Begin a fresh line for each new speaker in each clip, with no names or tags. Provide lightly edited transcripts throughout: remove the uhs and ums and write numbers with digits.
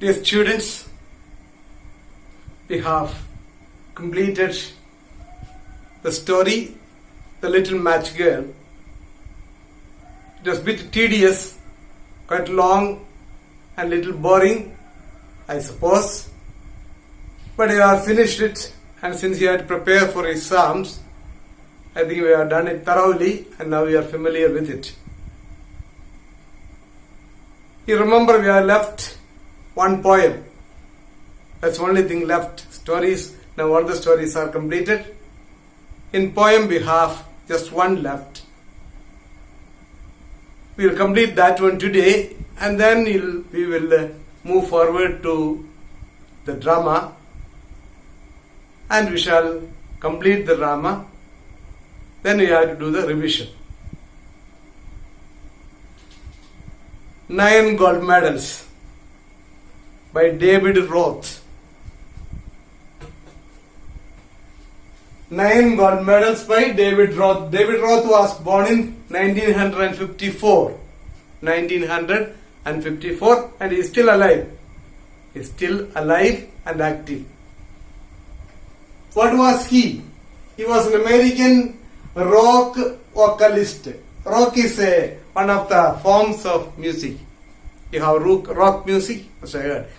Dear students, we have completed the story, The Little Match Girl. It was a bit tedious, quite long and little boring, I suppose. But you have finished it, and since you had to prepare for exams, I think we have done it thoroughly and now you are familiar with it. You remember we have left one poem. That's the only thing left. Stories, now all the stories are completed. In poem we have just one left. We will complete that one today, and then we will move forward to the drama, and we shall complete the drama. Then we have to do the revision. 9 gold medals by David Roth. 9 gold medals by David Roth. David Roth was born in 1954. 1954, and he is still alive. He is still alive and active. What was he? He was an American rock vocalist. Rock is one of the forms of music. You have rock music,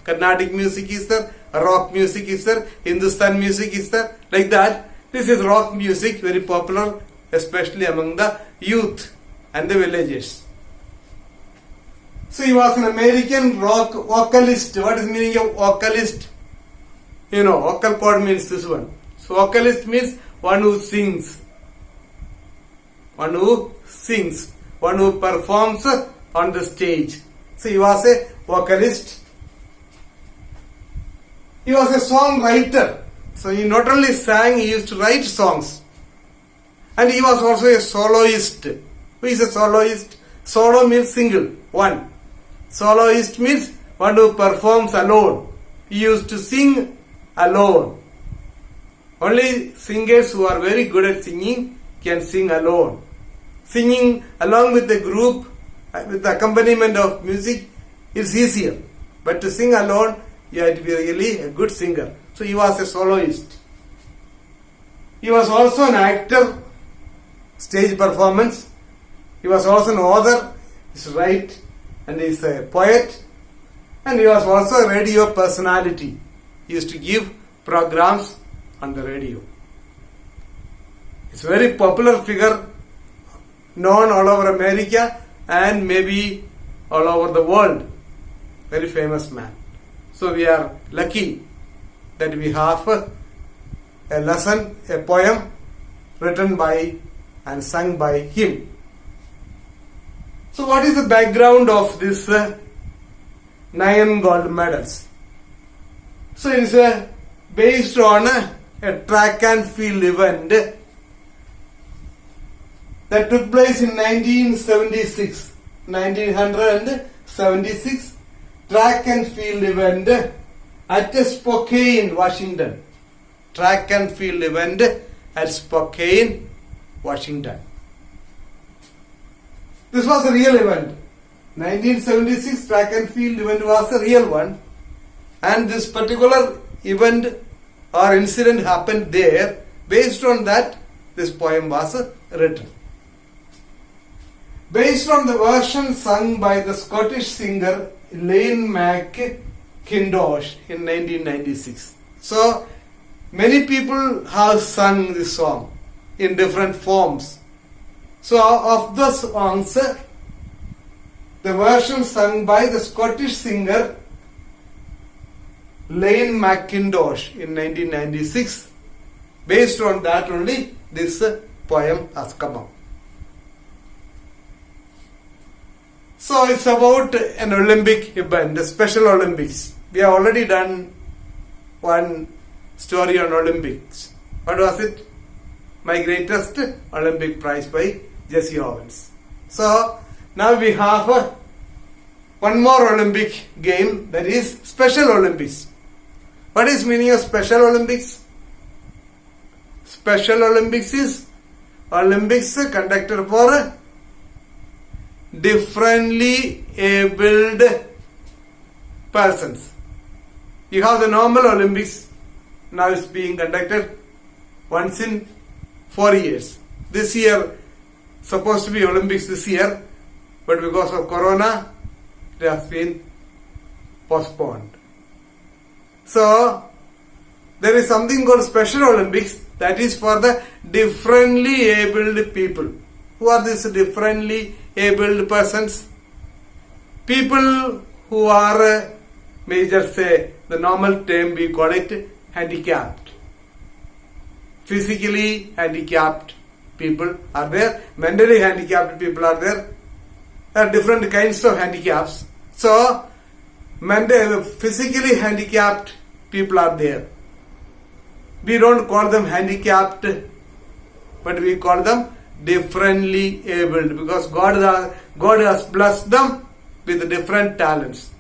Carnatic music is there, rock music is there, Hindustan music is there, like that. This is rock music, very popular, especially among the youth and the villagers. So he was an American rock vocalist. What is the meaning of vocalist? You know, vocal cord means this one. So vocalist means one who sings. One who sings. One who performs on the stage. So he was a vocalist. He was a songwriter. So he not only sang, he used to write songs. And he was also a soloist. Who is a soloist? Solo means single, one. Soloist means one who performs alone. He used to sing alone. Only singers who are very good at singing can sing alone. Singing along with the group, with the accompaniment of music, is easier. But to sing alone, you have to be really a good singer. So he was a soloist. He was also an actor, stage performance. He was also an author, he writes, and he is a poet. And he was also a radio personality. He used to give programs on the radio. It's a very popular figure, known all over America and maybe all over the world. Very famous man. So we are lucky that we have a lesson, a poem written by and sung by him. So what is the background of this 9 gold medals? So it is based on a track and field event that took place in 1976. 1976 track and field event at Spokane, Washington. Track and field event at Spokane, Washington. This was a real event. 1976 track and field event was a real one, and this particular event or incident happened there. Based on that, this poem was written. Based on the version sung by the Scottish singer Elaine McIntosh in 1996. So, many people have sung this song in different forms. So, of the songs, the version sung by the Scottish singer Elaine McIntosh in 1996, based on that only this poem has come up. So it's about an Olympic event, the Special Olympics. We have already done one story on Olympics. What was it? My Greatest Olympic Prize by Jesse Owens. So now we have one more Olympic game, that is Special Olympics. What is meaning of Special Olympics? Special Olympics is Olympics conducted for differently abled persons. You have the normal Olympics. Now it's being conducted once in 4 years. This year, supposed to be Olympics this year, but because of Corona, it has been postponed. So, there is something called Special Olympics that is for the differently abled people. Who are these differently abled persons? People who are, may just say, the normal term we call it handicapped. Physically handicapped people are there, mentally handicapped people are there. There are different kinds of handicaps. So, physically handicapped people are there. We don't call them handicapped, but we call them differently abled because God has blessed them with different talents.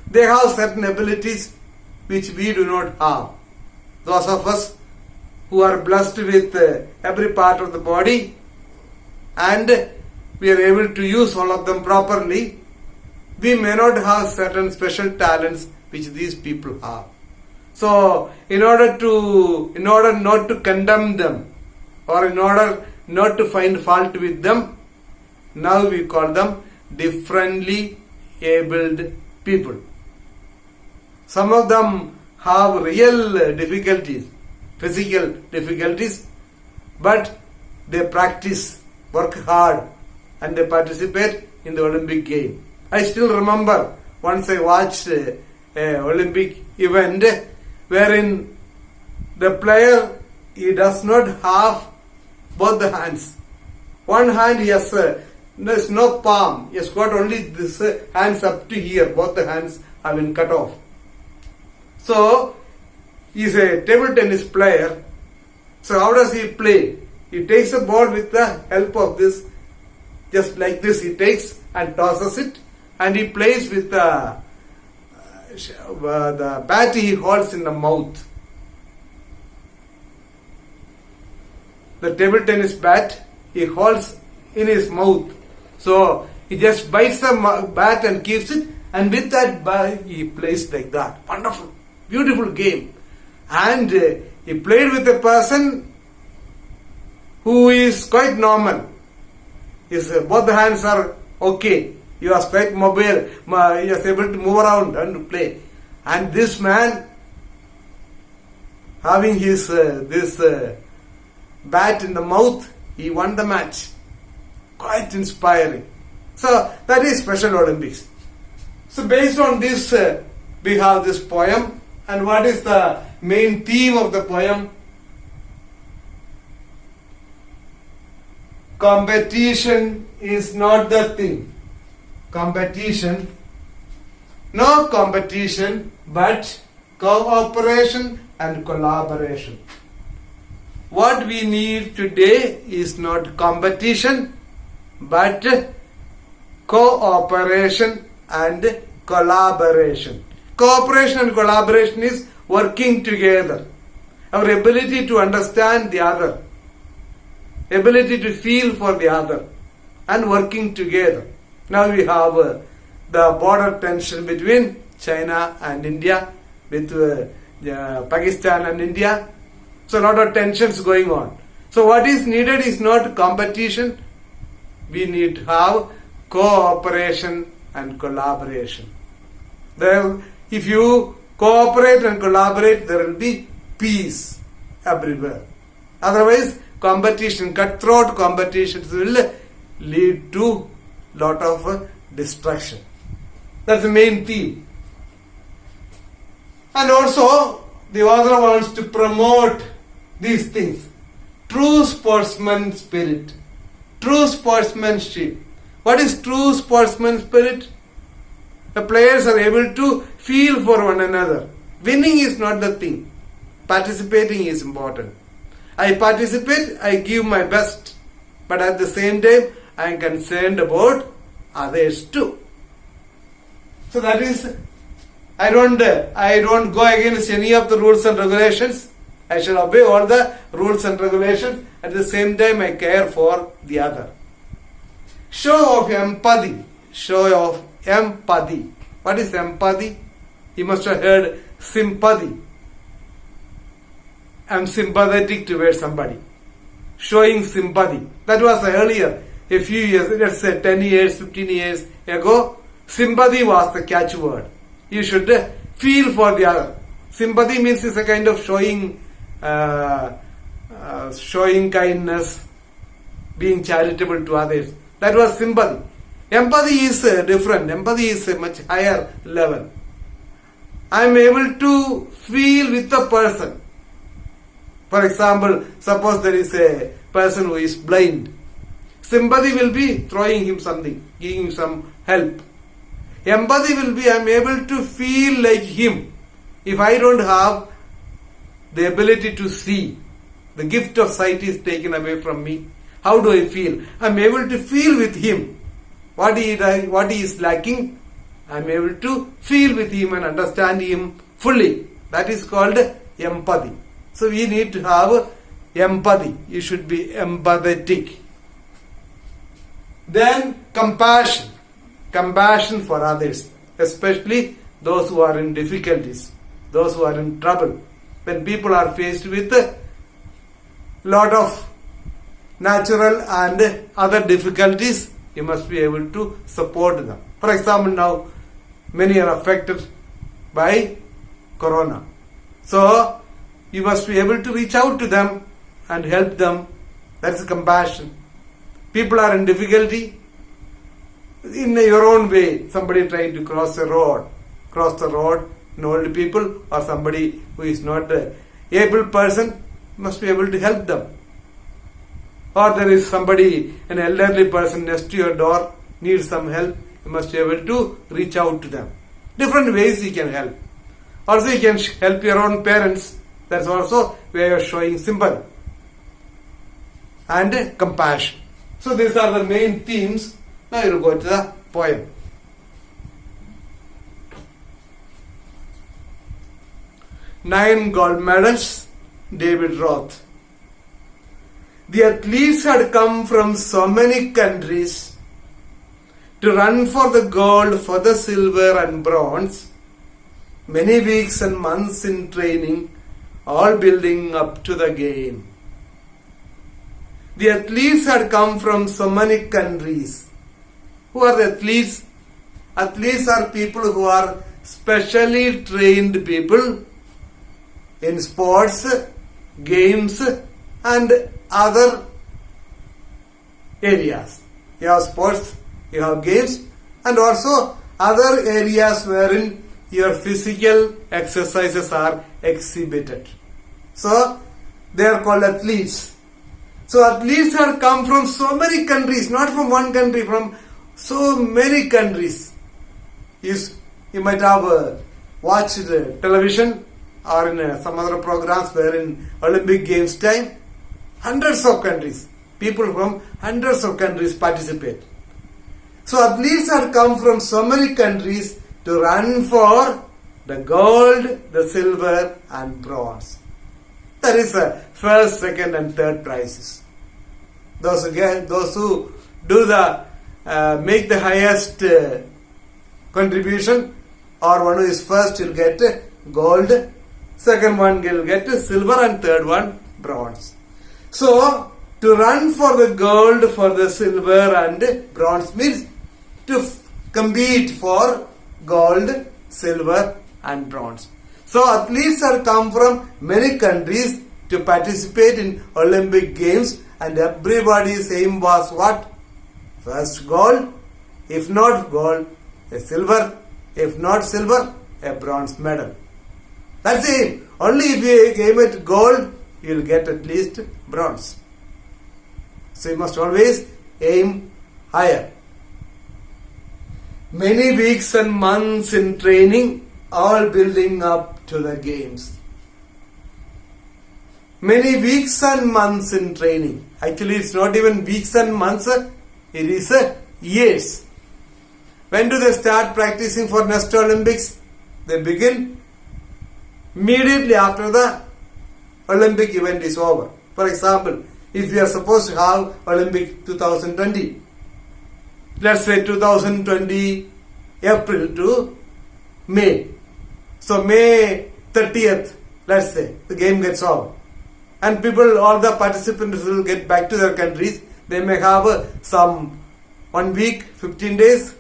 They have certain abilities which we do not have. Those of us who are blessed with every part of the body and we are able to use all of them properly, we may not have certain special talents which these people have. So, in order not to condemn them or in order not to find fault with them, now we call them differently abled people. Some of them have real difficulties, physical difficulties, but they practice, work hard, and they participate in the Olympic game. I still remember once I watched an Olympic event wherein the player, he does not have both the hands. One hand he has, there's no palm, he has got only this hands up to here, both the hands have been cut off. So, he is a table tennis player. So how does he play? He takes the ball with the help of this, just like this he takes and tosses it, and he plays with the bat he holds in the mouth. The table tennis bat he holds in his mouth. So he just bites the bat and keeps it, and with that bat he plays like that. Wonderful, beautiful game. And he played with a person who is quite normal. His both hands are okay. He was quite mobile. He was able to move around and to play. And this man, having his this bat in the mouth, he won the match. Quite inspiring. So that is Special Olympics. So based on this, we have this poem. And what is the main theme of the poem? Competition is not the thing. Competition, no competition, but cooperation and collaboration. What we need today is not competition, but cooperation and collaboration. Cooperation and collaboration is working together. Our ability to understand the other, ability to feel for the other, and working together. Now we have the border tension between China and India, with Pakistan and India. So a lot of tensions going on. So what is needed is not competition. We need to have cooperation and collaboration. If you cooperate and collaborate, there will be peace everywhere. Otherwise, competition, cutthroat competitions will lead to lot of destruction. That's the main theme. And also, the author wants to promote these things. True sportsman spirit. True sportsmanship. What is true sportsman spirit? The players are able to feel for one another. Winning is not the thing. Participating is important. I participate, I give my best. But at the same time, I am concerned about others too. So that is, I don't go against any of the rules and regulations. I shall obey all the rules and regulations. At the same time, I care for the other. Show of empathy. Show of empathy. What is empathy? You must have heard sympathy. I'm sympathetic towards somebody. Showing sympathy. That was earlier, a few years, let's say 10 years, 15 years ago, sympathy was the catchword. You should feel for the other. Sympathy means it's a kind of showing kindness, being charitable to others. That was sympathy. Empathy is different. Empathy is a much higher level. I am able to feel with the person. For example, suppose there is a person who is blind. Sympathy will be throwing him something, giving him some help. Empathy will be I am able to feel like him. If I don't have the ability to see, the gift of sight is taken away from me, how do I feel? I am able to feel with him. What he is lacking, I am able to feel with him and understand him fully. That is called empathy. So we need to have empathy. You should be empathetic. Then compassion. Compassion for others, especially those who are in difficulties, those who are in trouble. When people are faced with a lot of natural and other difficulties, you must be able to support them. For example, now many are affected by corona. So you must be able to reach out to them and help them. That's compassion. People are in difficulty. In your own way, somebody trying to cross the road, old people or somebody who is not an able person, must be able to help them. Or there is somebody, an elderly person next to your door, needs some help, you must be able to reach out to them. Different ways you can help. Also you can help your own parents. That's also where you are showing sympathy and compassion. So these are the main themes. Now you will go to the poem. Nine gold medals, David Roth. The athletes had come from so many countries to run for the gold, for the silver and bronze. Many weeks and months in training, all building up to the game. The athletes had come from so many countries. Who are the athletes? Athletes are people who are specially trained people in sports, games and other areas. You have sports, you have games and also other areas wherein your physical exercises are exhibited. So they are called athletes. So athletes have come from so many countries, not from one country, from so many countries. You might have watched television or in some other programs where in Olympic Games time, hundreds of countries, people from hundreds of countries participate. So athletes have come from so many countries to run for the gold, the silver and bronze. That is the first, second and third prizes. Those who do the make the highest contribution, or one who is first will get gold, second one will get silver and third one bronze. So to run for the gold, for the silver and bronze means to compete for gold, silver and bronze. So athletes have come from many countries to participate in Olympic Games, and everybody's aim was what? First gold, if not gold, a silver, if not silver, a bronze medal. That's the aim. Only if you aim at gold, you will get at least bronze. So you must always aim higher. Many weeks and months in training, all building up to the games. Many weeks and months in training. Actually, it's not even weeks and months, it is years. When do they start practicing for next Olympics? They begin immediately after the Olympic event is over. For example, if we are supposed to have Olympic 2020, let's say 2020 April to May. So May 30th, let's say, the game gets over. And people, all the participants will get back to their countries. They may have some 1 week, 15 days.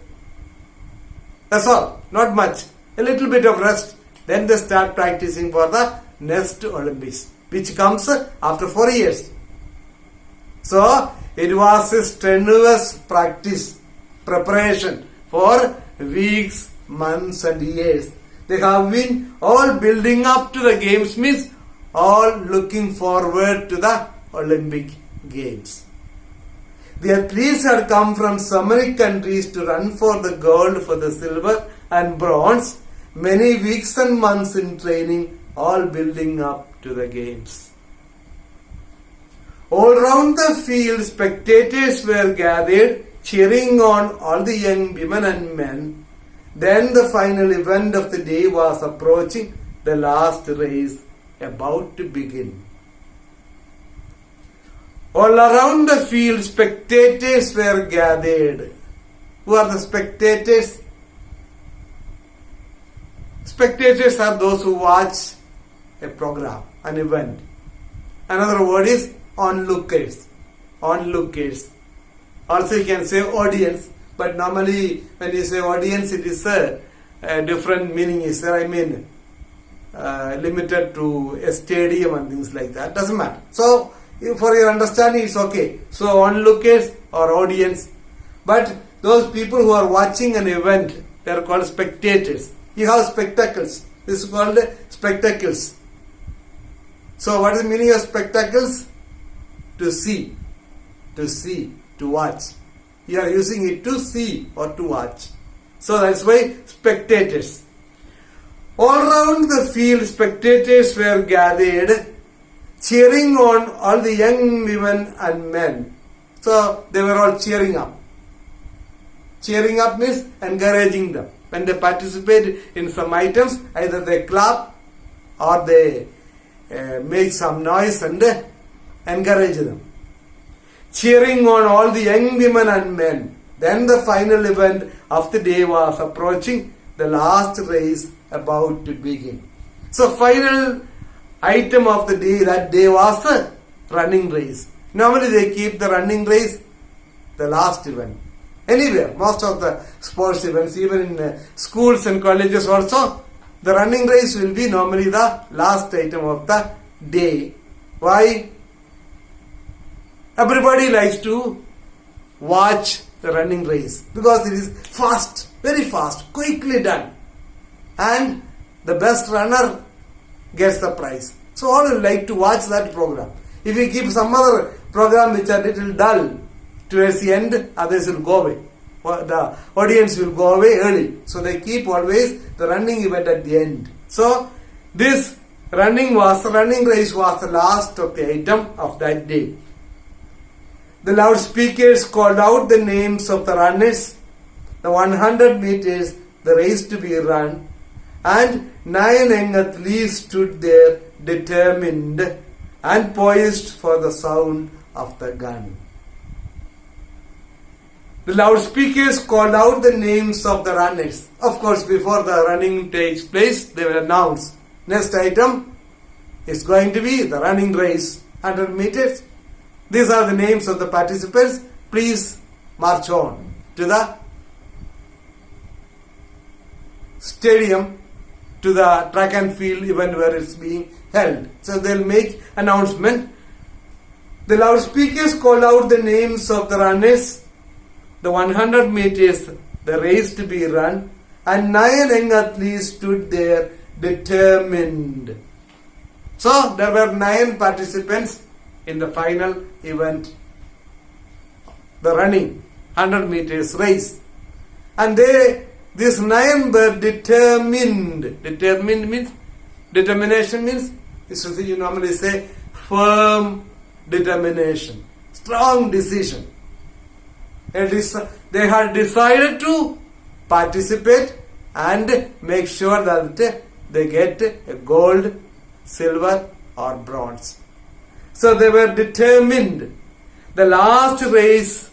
That's all, not much. A little bit of rest. Then they start practicing for the next Olympics, which comes after 4 years. So, it was a strenuous practice, preparation for weeks, months and years. They have been all building up to the games, means all looking forward to the Olympic Games. The athletes had come from so many countries to run for the gold, for the silver and bronze. Many weeks and months in training, all building up to the games. All round the field, spectators were gathered, cheering on all the young women and men. Then the final event of the day was approaching, the last race about to begin. All around the field, spectators were gathered. Who are the spectators? Spectators are those who watch a program, an event. Another word is onlookers. Onlookers. Also you can say audience, but normally when you say audience, it is a different meaning is there. I mean, limited to a stadium and things like that. Doesn't matter. So, for your understanding, it's okay. So, onlookers or audience. But those people who are watching an event, they are called spectators. You have spectacles. This is called spectacles. So, what is the meaning of spectacles? To see. To see. To watch. You are using it to see or to watch. So, that's why spectators. All round the field, spectators were gathered, cheering on all the young women and men. So, they were all cheering up. Cheering up means encouraging them. When they participate in some items, either they clap or they make some noise and encourage them. Cheering on all the young women and men. Then the final event of the day was approaching, the last race about to begin. So final item of the day, that day was a running race. Normally they keep the running race the last event. Anywhere, most of the sports events, even in schools and colleges also, the running race will be normally the last item of the day. Why? Everybody likes to watch the running race because it is fast, very fast, quickly done. And the best runner gets the prize. So all will like to watch that program. If you keep some other program which are little dull, towards the end, others will go away. The audience will go away early. So they keep always the running event at the end. So this running race was the last of the item of that day. The loudspeakers called out the names of the runners, the 100 meters, the race to be run, and 9 young athletes stood there determined and poised for the sound of the gun. The loudspeakers called out the names of the runners. Of course, before the running takes place, they will announce. Next item is going to be the running race, 100 meters. These are the names of the participants. Please march on to the stadium, to the track and field event where it's being held. So they'll make announcement. The loudspeakers call out the names of the runners, the 100 meters, the race to be run, and 9 young athletes stood there determined. So there were 9 participants in the final event, the running 100 meters race. And these 9 were determined. Determined means, determination means, you normally say firm determination, strong decision. They had decided to participate and make sure that they get a gold, silver or bronze. So they were determined. The last race,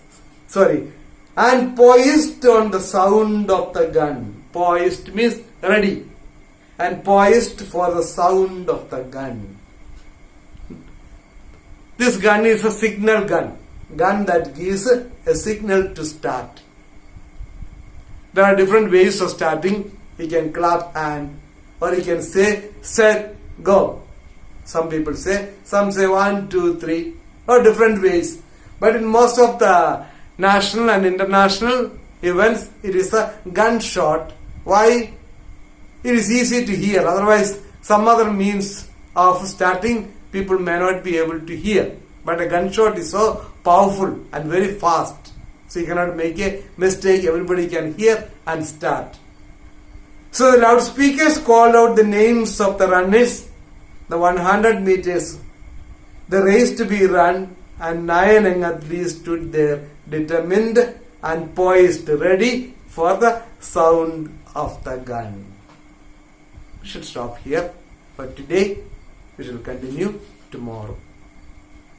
and poised on the sound of the gun. Poised means ready. and poised for the sound of the gun. This gun is a signal gun that gives a signal to start. There are different ways of starting. You can clap hand, or you can say set, go. Some people say, some say 1, 2, 3, or different ways. But in most of the national and international events, it is a gunshot. Why? It is easy to hear. Otherwise, some other means of starting, people may not be able to hear. But a gunshot is so powerful and very fast. So you cannot make a mistake. Everybody can hear and start. So the loudspeakers called out the names of the runners, the 100 meters, the race to be run, and 9 young athletes stood there determined and poised, ready for the sound of the gun. We should stop here for today. We shall continue tomorrow.